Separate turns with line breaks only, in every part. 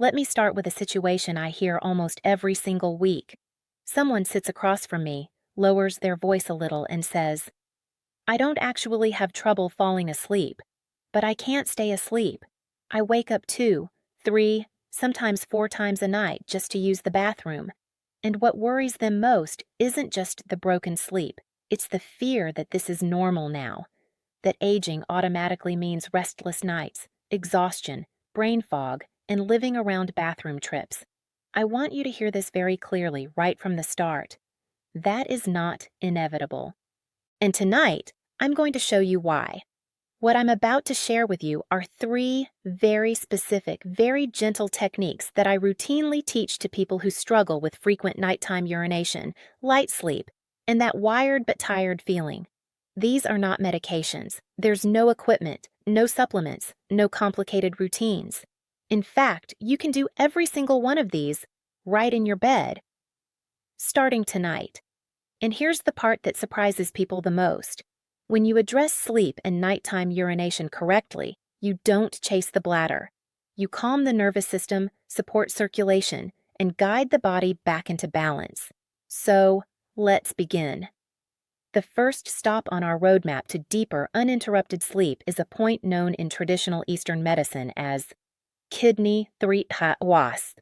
Let me start with a situation I hear almost every single week. Someone sits across from me, lowers their voice a little, and says, I don't actually have trouble falling asleep, but I can't stay asleep. I wake up 2, 3, sometimes 4 times a night just to use the bathroom. And what worries them most isn't just the broken sleep, it's the fear that this is normal now, that aging automatically means restless nights, exhaustion, brain fog, and living around bathroom trips. I want you to hear this very clearly right from the start. That is not inevitable. And tonight, I'm going to show you why. What I'm about to share with you are 3 very specific, very gentle techniques that I routinely teach to people who struggle with frequent nighttime urination, light sleep, and that wired but tired feeling. These are not medications. There's no equipment, no supplements, no complicated routines. In fact, you can do every single one of these right in your bed, starting tonight. And here's the part that surprises people the most. When you address sleep and nighttime urination correctly, you don't chase the bladder. You calm the nervous system, support circulation, and guide the body back into balance. So, let's begin. The first stop on our roadmap to deeper, uninterrupted sleep is a point known in traditional Eastern medicine as kidney 3 was.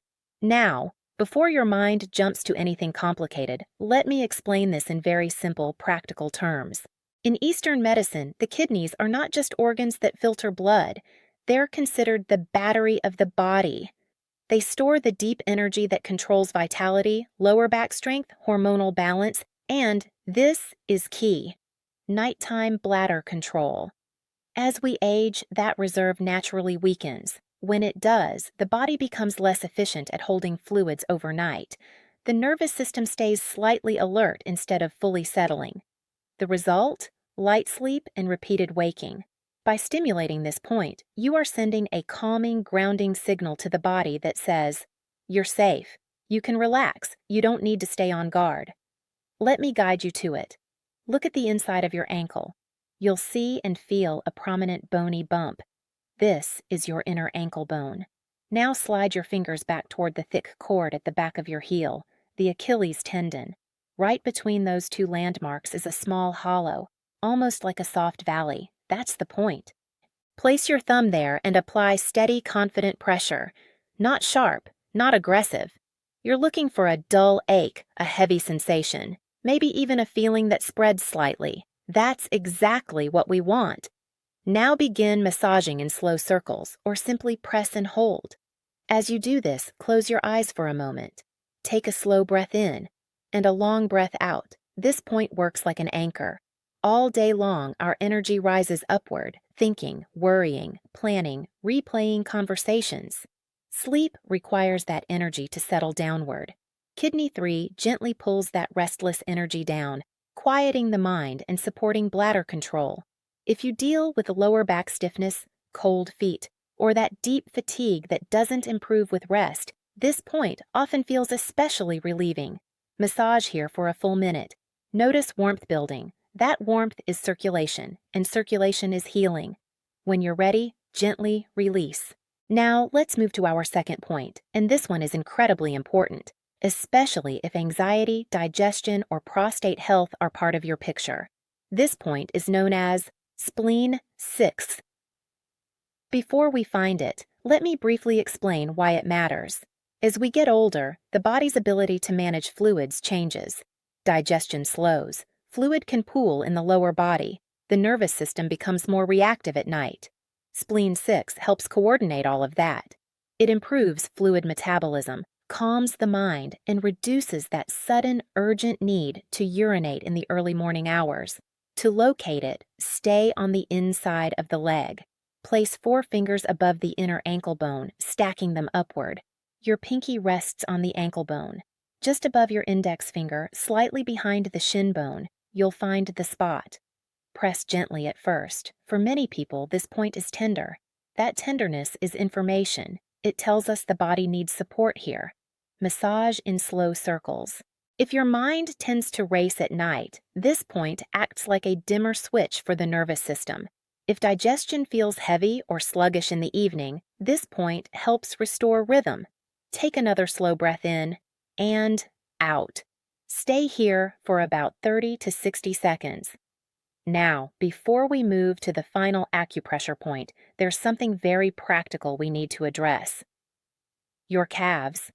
Now, before your mind jumps to anything complicated, let me explain this in very simple, practical terms. In Eastern medicine, the kidneys are not just organs that filter blood. They're considered the battery of the body. They store the deep energy that controls vitality, lower back strength, hormonal balance, and, this is key, nighttime bladder control. As we age, that reserve naturally weakens. When it does, the body becomes less efficient at holding fluids overnight. The nervous system stays slightly alert instead of fully settling. The result? Light sleep and repeated waking. By stimulating this point, you are sending a calming, grounding signal to the body that says, you're safe, you can relax, you don't need to stay on guard. Let me guide you to it. Look at the inside of your ankle. You'll see and feel a prominent bony bump. This is your inner ankle bone. Now slide your fingers back toward the thick cord at the back of your heel, the Achilles tendon. Right between those 2 landmarks is a small hollow, almost like a soft valley. That's the point. Place your thumb there and apply steady, confident pressure. Not sharp, not aggressive. You're looking for a dull ache, a heavy sensation, maybe even a feeling that spreads slightly. That's exactly what we want. Now begin massaging in slow circles, or simply press and hold. As you do this, close your eyes for a moment. Take a slow breath in and a long breath out. This point works like an anchor. All day long, our energy rises upward, thinking, worrying, planning, replaying conversations. Sleep requires that energy to settle downward. Kidney 3 gently pulls that restless energy down, quieting the mind and supporting bladder control. If you deal with lower back stiffness, cold feet, or that deep fatigue that doesn't improve with rest, this point often feels especially relieving. Massage here for a full minute. Notice warmth building. That warmth is circulation, and circulation is healing. When you're ready, gently release. Now, let's move to our second point, and this one is incredibly important, especially if anxiety, digestion, or prostate health are part of your picture. This point is known as spleen 6. Before we find it, let me briefly explain why it matters. As we get older, the body's ability to manage fluids changes. Digestion slows. Fluid can pool in the lower body. The nervous system becomes more reactive at night. Spleen 6 helps coordinate all of that. It improves fluid metabolism, calms the mind, and reduces that sudden, urgent need to urinate in the early morning hours. To locate it, stay on the inside of the leg. Place 4 fingers above the inner ankle bone, stacking them upward. Your pinky rests on the ankle bone. Just above your index finger, slightly behind the shin bone, you'll find the spot. Press gently at first. For many people, this point is tender. That tenderness is information. It tells us the body needs support here. Massage in slow circles. If your mind tends to race at night, this point acts like a dimmer switch for the nervous system. If digestion feels heavy or sluggish in the evening, This point helps restore rhythm. Take another slow breath in and out. Stay here for about 30 to 60 seconds. Now, before we move to the final acupressure point, there's something very practical we need to address. Your calves.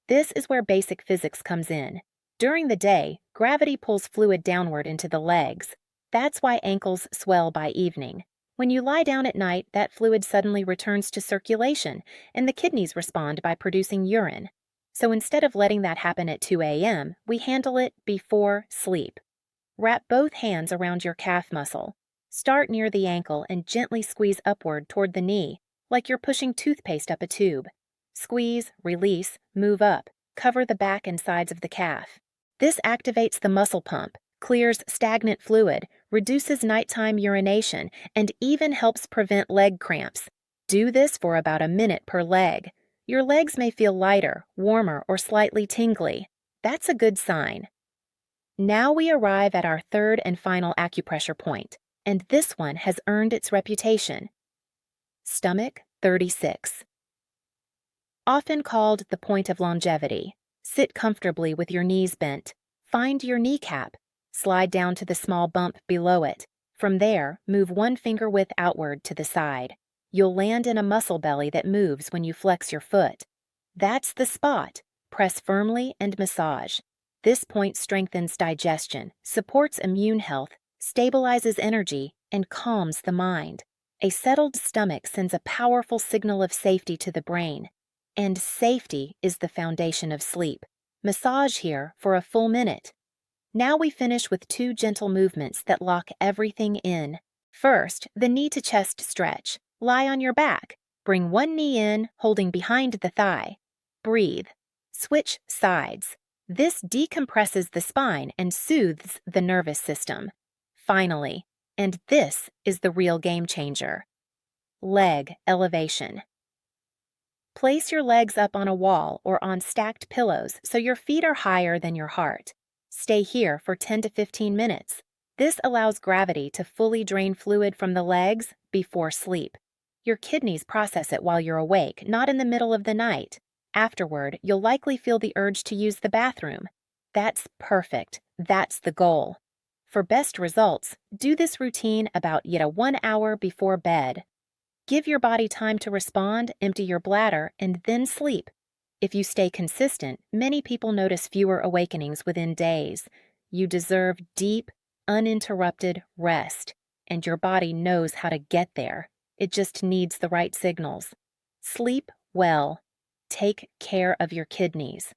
This is where basic physics comes in. During the day, gravity pulls fluid downward into the legs. That's why ankles swell by evening. When you lie down at night, that fluid suddenly returns to circulation, and the kidneys respond by producing urine. So instead of letting that happen at 2 a.m., we handle it before sleep. Wrap both hands around your calf muscle. Start near the ankle and gently squeeze upward toward the knee, like you're pushing toothpaste up a tube. Squeeze, release, move up, cover the back and sides of the calf. This activates the muscle pump, clears stagnant fluid, reduces nighttime urination, and even helps prevent leg cramps. Do this for about a minute per leg. Your legs may feel lighter, warmer, or slightly tingly. That's a good sign. Now we arrive at our third and final acupressure point, and this one has earned its reputation. Stomach 36. Often called the point of longevity, sit comfortably with your knees bent. Find your kneecap. Slide down to the small bump below it. From there, move one finger width outward to the side. You'll land in a muscle belly that moves when you flex your foot. That's the spot. Press firmly and massage. This point strengthens digestion, supports immune health, stabilizes energy, and calms the mind. A settled stomach sends a powerful signal of safety to the brain. And safety is the foundation of sleep. Massage here for a full minute. Now we finish with 2 gentle movements that lock everything in. First, the knee to chest stretch. Lie on your back. Bring one knee in, holding behind the thigh. Breathe. Switch sides. This decompresses the spine and soothes the nervous system. Finally, and this is the real game changer, leg elevation. Place your legs up on a wall or on stacked pillows so your feet are higher than your heart. Stay here for 10 to 15 minutes. This allows gravity to fully drain fluid from the legs before sleep. Your kidneys process it while you're awake, not in the middle of the night. Afterward, you'll likely feel the urge to use the bathroom. That's perfect. That's the goal. For best results, do this routine about 1 hour before bed. Give your body time to respond, empty your bladder, and then sleep. If you stay consistent, many people notice fewer awakenings within days. You deserve deep, uninterrupted rest, and your body knows how to get there. It just needs the right signals. Sleep well. Take care of your kidneys.